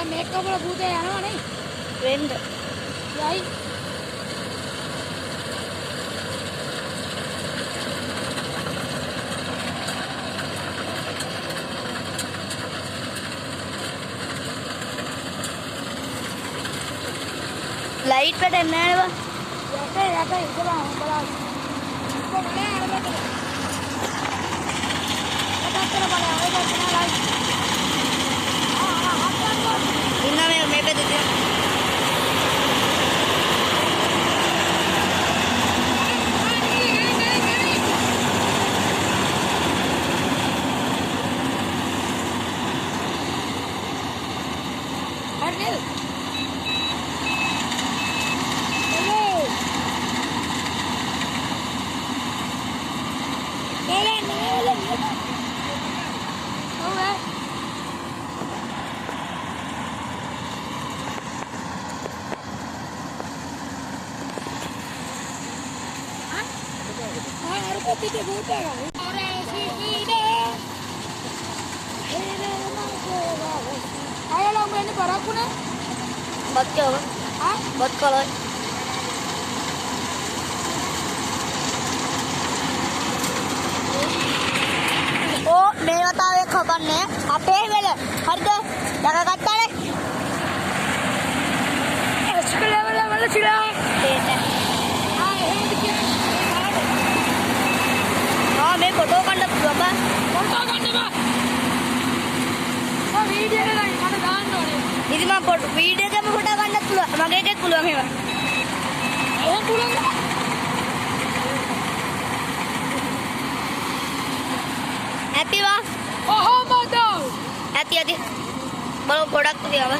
මේකම භූතය යනවා නේ වෙන්න යයි लाइट पे डरना है वो याते इधर आ बड़ा इसको बड़ा है बेटा पता चला बड़ा है इतना लाइट हां हां इतना मैं पे देती हूँ Tiga buta kan? Orang sini ayo lang ini baraku na? बच क्या होगा हाँ? बच करो ओ मैं बताओ एक खबर ने आप ये वेले हर दो जगह करता है इसके लेवल वाला चिड़ा ठीक है हाँ ये देखिए हाँ मैं फोटो करना पूरा फोटो करने बा वो वीडियो ले रही मैंने गान दो रे ఇది మా ఫోటో వీడియో కే ఫోటో కన్నప్పుడు మగైతే కులో మేవ ये पूरा హ్యాపీ వా ओहो मदो హ్యాపీ అది మనం ప్రొడక్ట్ దిగావా